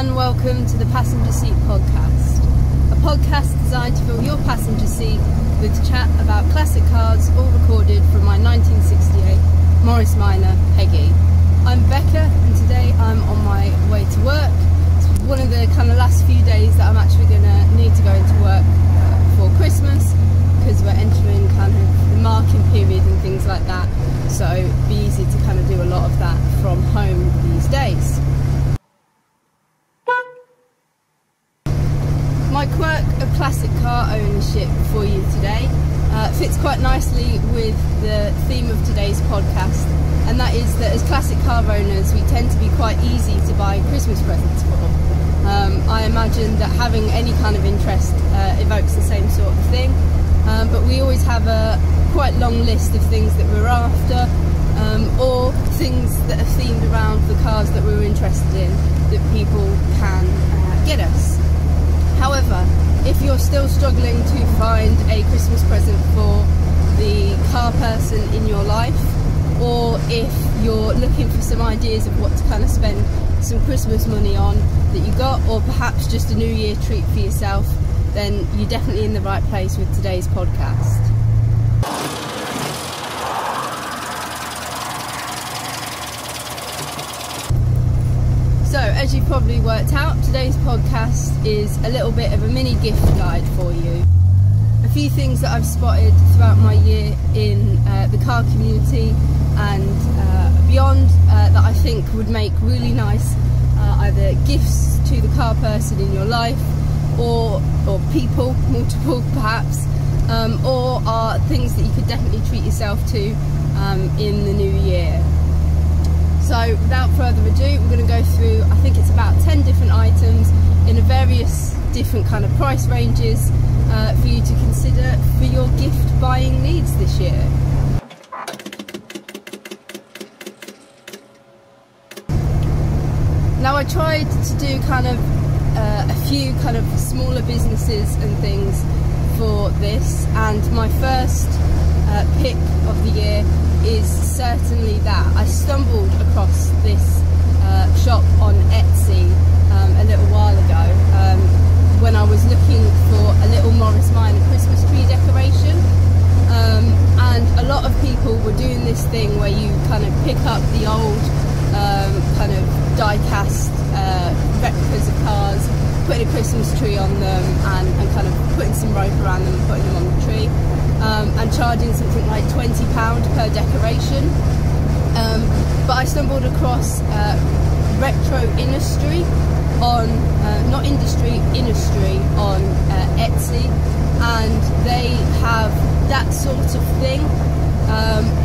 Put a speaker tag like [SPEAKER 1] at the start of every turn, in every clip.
[SPEAKER 1] and welcome to the Passenger Seat Podcast, a podcast designed to fill your passenger seat with chat about classic cars, all recorded from my 1968 Morris Minor Peggy. I'm Becca and today I'm on my way to work. It's one of the kind of last few days that I'm actually going to need to go into work for Christmas, because we're entering kind of the marking period and things like that, so it'd be easy to kind of do a lot of that from home these days. My quirk of classic car ownership for you today fits quite nicely with the theme of today's podcast, and that is that as classic car owners we tend to be quite easy to buy Christmas presents for. I imagine that having any kind of interest evokes the same sort of thing, but we always have a quite long list of things that we're after, or things that are themed around the cars that we're interested in that people can get us. However, if you're still struggling to find a Christmas present for the car person in your life, or if you're looking for some ideas of what to kind of spend some Christmas money on that you got, or perhaps just a New Year treat for yourself, then you're definitely in the right place with today's podcast. So, as you've probably worked out, today's podcast is a little bit of a mini gift guide for you. A few things that I've spotted throughout my year in the car community and beyond that I think would make really nice either gifts to the car person in your life, or people, multiple perhaps, or are things that you could definitely treat yourself to in the new year. So without further ado, we're going to go through, I think it's about 10 different items in a various different kind of price ranges for you to consider for your gift buying needs this year. Now, I tried to do kind of a few kind of smaller businesses and things for this, and my first pick of the year is certainly that. I stumbled across this shop on Etsy a little while ago when I was looking for a little Morris Minor Christmas tree decoration, and a lot of people were doing this thing where you kind of pick up the old kind of die-cast replicas of cars, putting a Christmas tree on them and kind of putting some rope around them and putting them on the tree, and charging something like £20 per decoration. But I stumbled across Retro Industry on, not Industry, Industry on Etsy, and they have that sort of thing,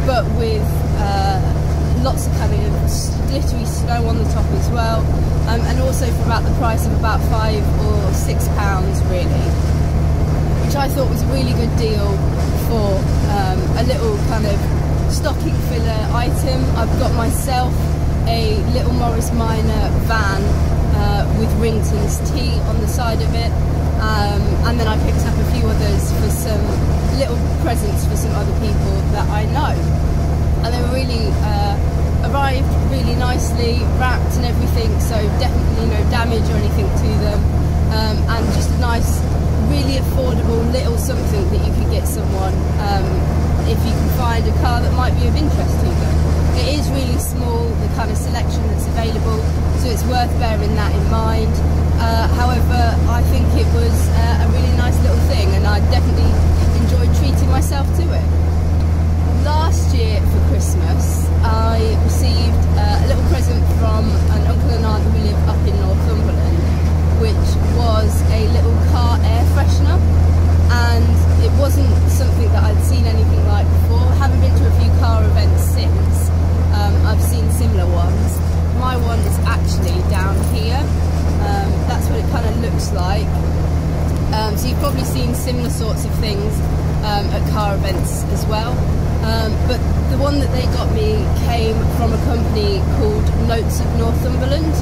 [SPEAKER 1] but with lots of kind of glittery snow on the top as well, and also for about the price of about £5 or £6 really, which I thought was a really good deal for a little kind of stocking filler item. I've got myself a little Morris Minor van with Rington's Tea on the side of it, and then I picked up a few others for some little presents for some other people that I know, and they were really arrived really nicely wrapped and everything, so definitely no damage or anything to them, and just a nice, really affordable little something that you could get someone if you can find a car that might be of interest to them. It is really small, the kind of selection that's available, so it's worth bearing that in mind. However, I think it was a really nice little thing, and I definitely enjoyed treating myself to it. Last year for Christmas, I received a little present from an uncle and aunt who live up in Northumberland, which was a little car air freshener, and it wasn't something that I'd seen anything like before. I haven't been to a few car events since. I've seen similar ones. My one is actually down here. That's what it kind of looks like. So you've probably seen similar sorts of things at car events as well. But the one that they got me came from a company called Notes of Northumberland.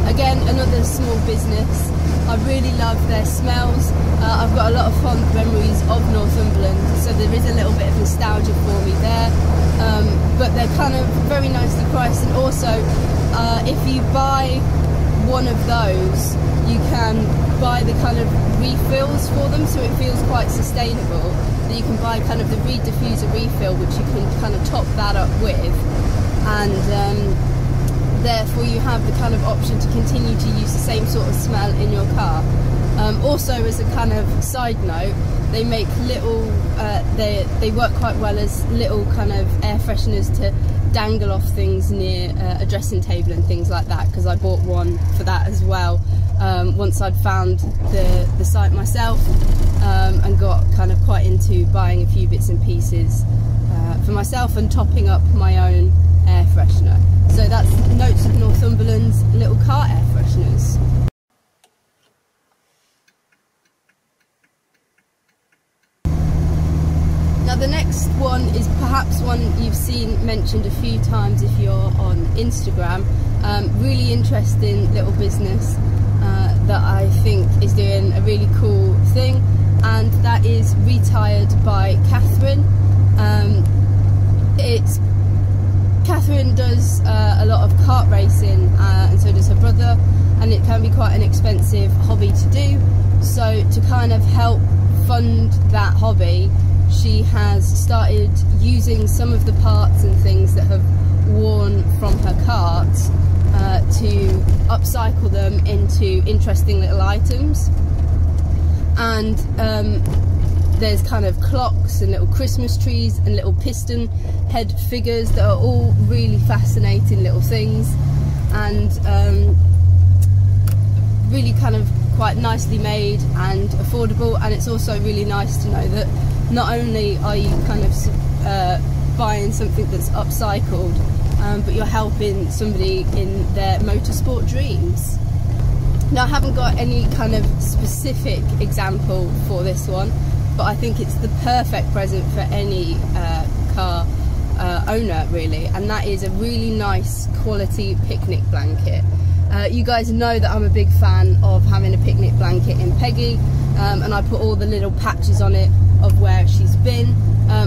[SPEAKER 1] Again, another small business. I really love their smells. I've got a lot of fond memories of Northumberland, so there is a little bit of nostalgia for me there. But they're kind of very nicely priced, and also if you buy one of those, you can buy the kind of refills for them, so it feels quite sustainable. That you can buy kind of the reed diffuser refill, which you can kind of top that up with, and therefore you have the kind of option to continue to use the same sort of smell in your car. Also, as a kind of side note, they make little, they work quite well as little kind of air fresheners to dangle off things near a dressing table and things like that, because I bought one for that as well once I'd found the site myself, and got kind of quite into buying a few bits and pieces for myself and topping up my own air freshener. So that's Notes of Northumberland's little car air fresheners. Now the next one is perhaps one you've seen mentioned a few times if you're on Instagram. Really interesting little business that I think is doing a really cool thing, and that is Retired by Catherine. Catherine does a lot of kart racing, and so does her brother, and it can be quite an expensive hobby to do. So to kind of help fund that hobby, she has started using some of the parts and things that have worn from her karts to upcycle them into interesting little items. And there's kind of clocks and little Christmas trees and little piston head figures that are all really fascinating little things, and really kind of quite nicely made and affordable. And it's also really nice to know that not only are you kind of buying something that's upcycled, but you're helping somebody in their motorsport dreams. Now I haven't got any kind of specific example for this one, but I think it's the perfect present for any car owner really, and that is a really nice quality picnic blanket. You guys know that I'm a big fan of having a picnic blanket in Peggy, and I put all the little patches on it of where she's been,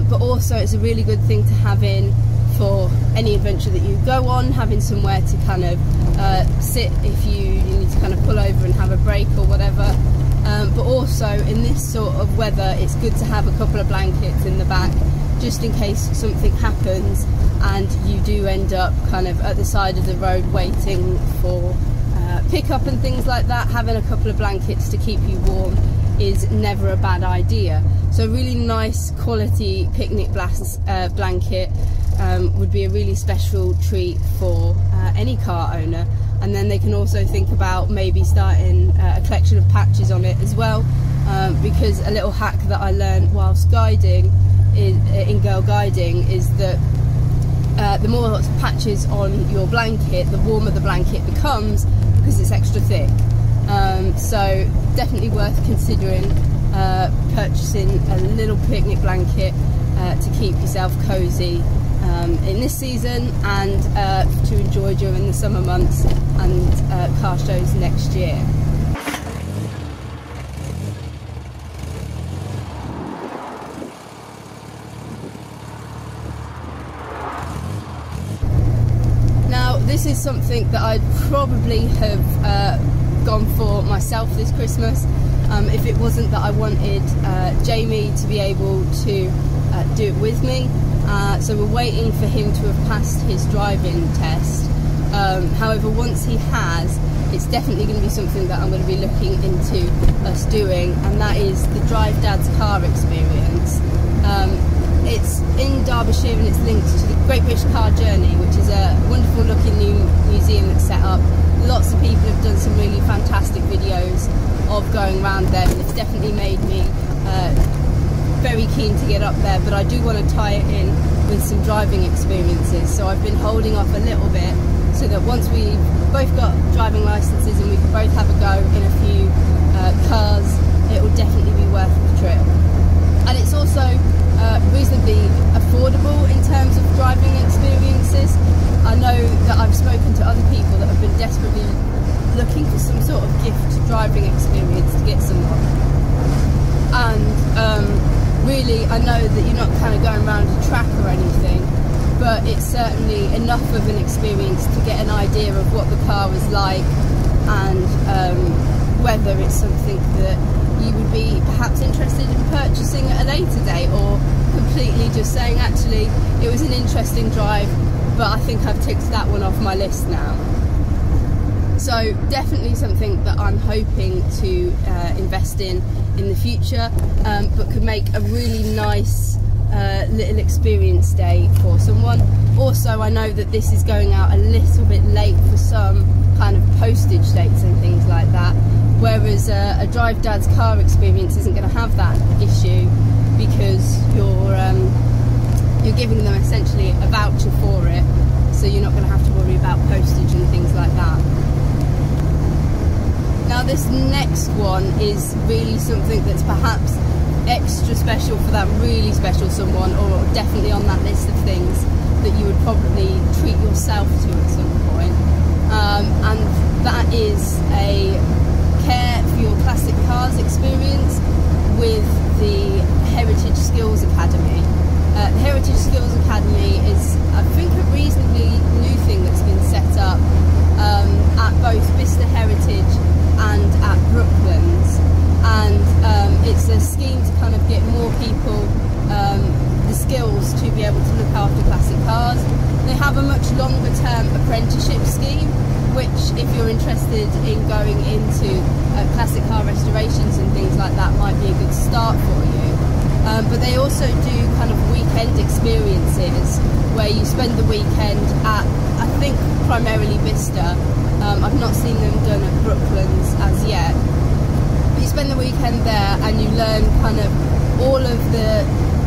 [SPEAKER 1] but also it's a really good thing to have in for any adventure that you go on, having somewhere to kind of sit if you need to kind of pull over and have a break or whatever. But also in this sort of weather, it's good to have a couple of blankets in the back, just in case something happens and you do end up kind of at the side of the road waiting for pickup and things like that. Having a couple of blankets to keep you warm is never a bad idea. So a really nice quality picnic blanket would be a really special treat for any car owner. And then they can also think about maybe starting a collection of patches on it as well, because a little hack that I learned whilst guiding in Girl Guiding is that the more patches on your blanket, the warmer the blanket becomes because it's extra thick. So definitely worth considering purchasing a little picnic blanket to keep yourself cosy in this season, and to enjoy during the summer months and car shows next year. Now this is something that I'd probably have gone for myself this Christmas if it wasn't that I wanted Jamie to be able to do it with me. So we're waiting for him to have passed his driving test. However, once he has, it's definitely going to be something that I'm going to be looking into us doing, and that is the Drive Dad's Car experience. It's in Derbyshire and it's linked to the Great British Car Journey, which is a wonderful looking new museum that's set up. Lots of people have done some really fantastic videos of going around there, and it's definitely made me very keen to get up there, but I do want to tie it in with some driving experiences. So I've been holding off a little bit so that once we've both got driving licenses and we can both have a go in a few cars, it will definitely be worth the trip. And it's also reasonably affordable in terms of driving experiences. I know that I've spoken to other people that have been desperately looking for some sort of gift driving experience to get someone, and really I know that you're not kind of going around a track or anything, but it's certainly enough of an experience to get an idea of what the car was like, and whether it's something that you would be perhaps interested in purchasing at a later date, or completely just saying, actually, it was an interesting drive, but I think I've ticked that one off my list now. So definitely something that I'm hoping to invest in the future, but could make a really nice little experience day for someone. Also, I know that this is going out a little bit late for some kind of postage dates and things like that, whereas a Drive Dad's car experience isn't going to have that issue, because you're giving them essentially a voucher for it, so you're not going to have to worry about postage and things like that. Now this next one is really something that's perhaps extra special for that really special someone, or definitely on that list of things that you would probably treat yourself to at some point, and that is a Care for Your Classic Cars experience with the Heritage Skills Academy. The Heritage Skills Academy is, I think, a reasonably new thing that's been set up at both Bicester Heritage and at Brooklands, and it's a scheme to kind of get more people the skills to be able to look after classic cars. They have a much longer term apprenticeship scheme, which, if you're interested in going into classic car restorations and things like that, might be a good start for you. But they also do kind of weekend experiences where you spend the weekend at, I think, primarily Bicester. I've not seen them done at Brooklands as yet. But you spend the weekend there and you learn kind of all of the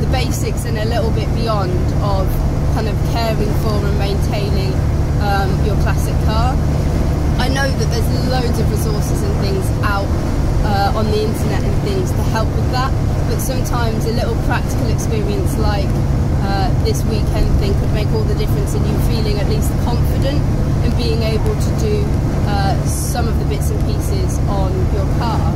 [SPEAKER 1] basics and a little bit beyond of kind of caring for and maintaining your classic car. I know that there's loads of resources and things out on the internet and things to help with that, but sometimes a little practical experience like this weekend thing could make all the difference in you feeling at least confident and being able to do some of the bits and pieces on your car.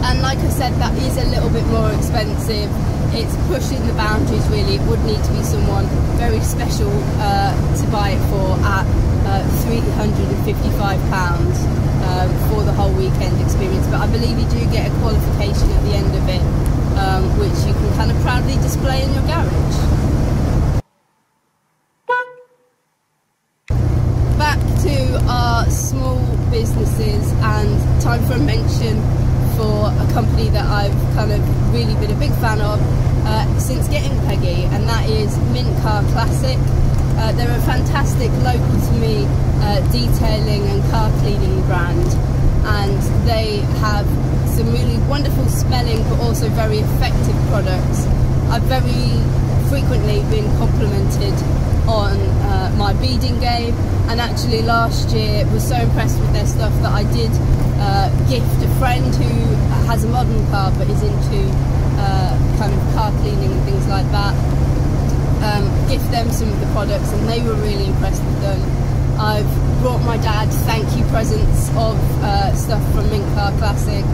[SPEAKER 1] And like I said, that is a little bit more expensive. It's pushing the boundaries really. It would need to be someone very special to buy it for at £355 for the whole weekend experience, but I believe you do get a qualification at the end of it, which you can kind of proudly display in your garage. Back to our small businesses, and time for a mention for a company that I've kind of really been a big fan of since getting Peggy, and that is Mint Car Classic. They're a fantastic, local to me, detailing and car cleaning brand, and they have some really wonderful smelling but also very effective products. I've very frequently been complimented on my beading game, and actually last year was so impressed with their stuff that I did gift a friend who has a modern car but is into kind of car cleaning and things like that. Gift them some of the products, and they were really impressed with them. I've brought my dad thank you presents of stuff from Mint Car Classic,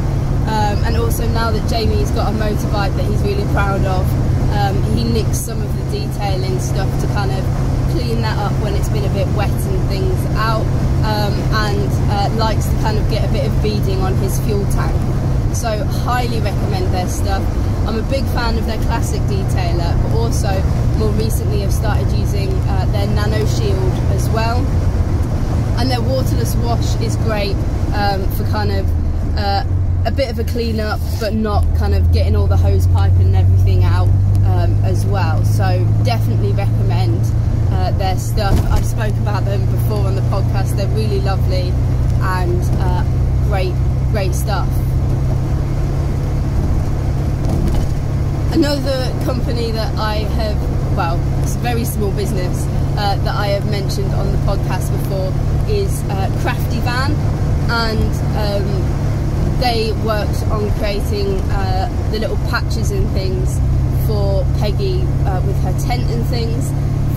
[SPEAKER 1] and also now that Jamie's got a motorbike that he's really proud of, he nicks some of the detailing stuff to kind of clean that up when it's been a bit wet and things out, and likes to kind of get a bit of beading on his fuel tank. So highly recommend their stuff. I'm a big fan of their classic detailer, but also more recently I've started using their Nano Shield as well. And their waterless wash is great for kind of a bit of a clean up, but not kind of getting all the hose pipe and everything out as well. So definitely recommend their stuff. I've spoke about them before on the podcast. They're really lovely and great stuff. Another company that I have, well, it's a very small business that I have mentioned on the podcast before is Crafty Van, and they worked on creating the little patches and things for Peggy with her tent and things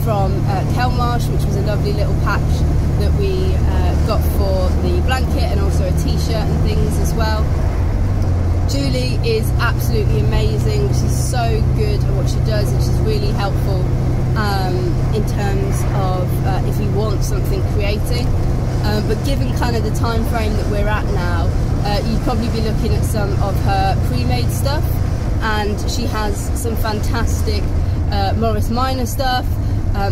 [SPEAKER 1] from Kelmarsh, which was a lovely little patch that we got for the blanket, and also a t-shirt and things as well. Julie is absolutely amazing. She's so good at what she does, and she's really helpful in terms of if you want something creating. but given kind of the time frame that we're at now, you'd probably be looking at some of her pre-made stuff, and she has some fantastic Morris Minor stuff,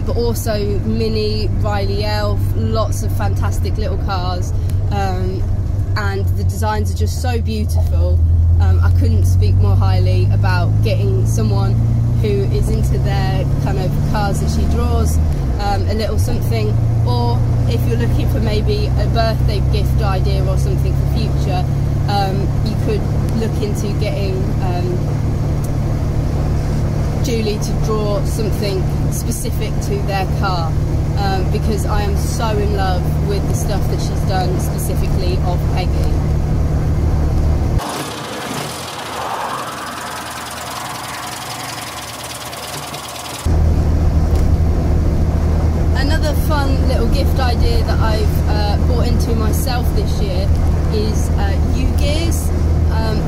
[SPEAKER 1] but also Mini, Riley Elf, lots of fantastic little cars, and the designs are just so beautiful. I couldn't speak more highly about getting someone who is into their kind of cars that she draws a little something, or if you're looking for maybe a birthday gift idea or something for future, you could look into getting Julie to draw something specific to their car, because I am so in love with the stuff that she's done specifically of Peggy. Another fun little gift idea that I've bought into myself this year is U-gears.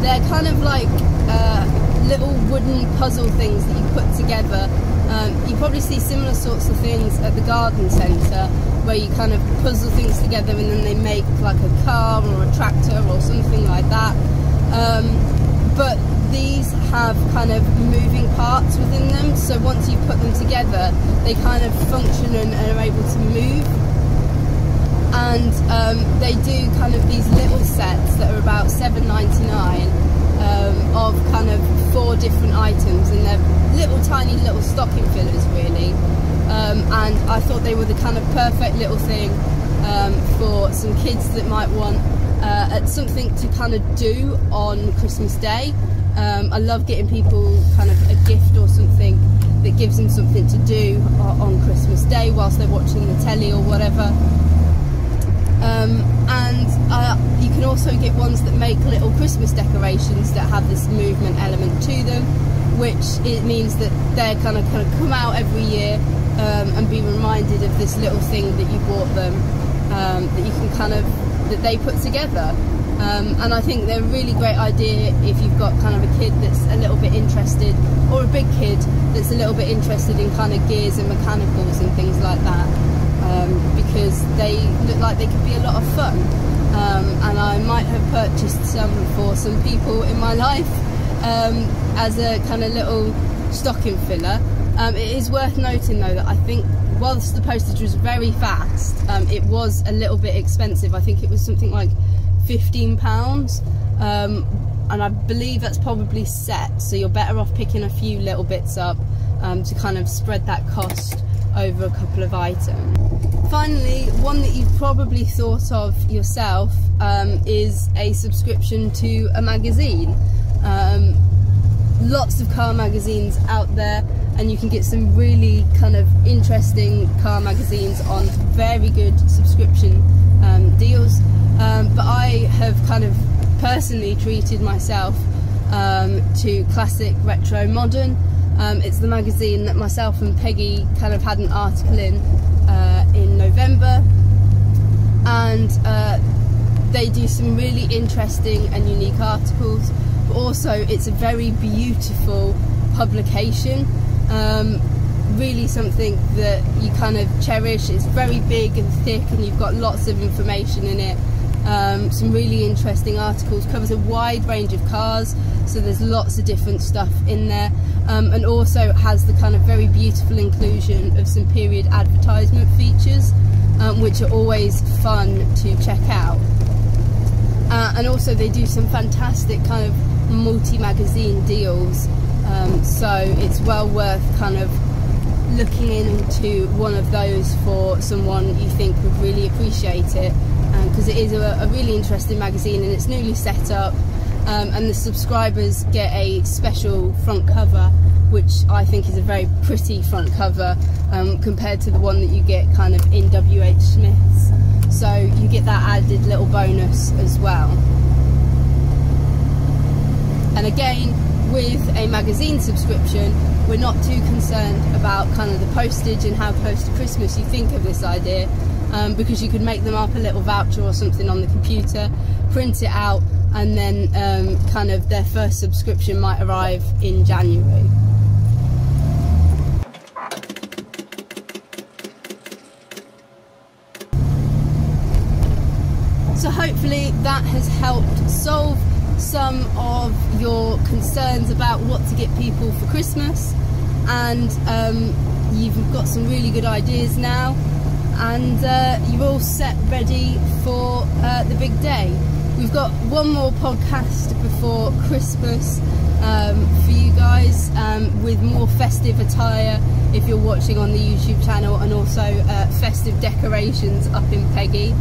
[SPEAKER 1] They're kind of like little wooden puzzle things that you put together. You probably see similar sorts of things at the garden centre, where you kind of puzzle things together and then they make like a car or a tractor or something like that. But these have kind of moving parts within them, so once you put them together they kind of function and are able to move. And they do kind of these little sets that are about $7.99 of kind of 4 different items, and they're little tiny little stocking fillers really, and I thought they were the kind of perfect little thing for some kids that might want something to kind of do on Christmas Day. I love getting people kind of a gift or something that gives them something to do on Christmas Day whilst they're watching the telly or whatever. And you can also get ones that make little Christmas decorations that have this movement element to them, which it means that they're kind of come out every year and be reminded of this little thing that you bought them, that you can kind of, that they put together. And I think they're a really great idea if you've got kind of a kid that's a little bit interested, or a big kid that's a little bit interested in kind of gears and mechanicals and things like that, because they look like they could be a lot of fun. And I might have purchased some for some people in my life as a kind of little stocking filler. It is worth noting though that I think whilst the postage was very fast, it was a little bit expensive. I think it was something like £15, and I believe that's probably set, so you're better off picking a few little bits up to kind of spread that cost over a couple of items. Finally, one that you've probably thought of yourself is a subscription to a magazine. Lots of car magazines out there, and you can get some really kind of interesting car magazines on very good subscription deals. But I have kind of personally treated myself to Classic Retro Modern. It's the magazine that myself and Peggy kind of had an article in November, and they do some really interesting and unique articles, but also it's a very beautiful publication, really something that you kind of cherish. It's very big and thick and you've got lots of information in it. Some really interesting articles, covers a wide range of cars, so there's lots of different stuff in there, and also has the kind of very beautiful inclusion of some period advertisement features, which are always fun to check out. And also they do some fantastic kind of multi-magazine deals, so it's well worth kind of looking into one of those for someone you think would really appreciate it, because it is a really interesting magazine and it's newly set up, and the subscribers get a special front cover, which I think is a very pretty front cover compared to the one that you get kind of in WH Smith's, so you get that added little bonus as well. And again, with a magazine subscription, we're not too concerned about kind of the postage and how close to Christmas you think of this idea, because you could make them up a little voucher or something on the computer, print it out, and then kind of their first subscription might arrive in January. So hopefully that has helped solve some of your concerns about what to get people for Christmas, and you've got some really good ideas now, and you're all set ready for the big day. We've got one more podcast before Christmas for you guys, with more festive attire if you're watching on the YouTube channel, and also festive decorations up in Peggy.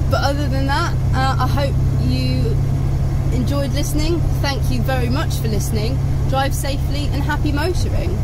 [SPEAKER 1] But other than that, I hope you enjoyed listening. Thank you very much for listening. Drive safely and happy motoring.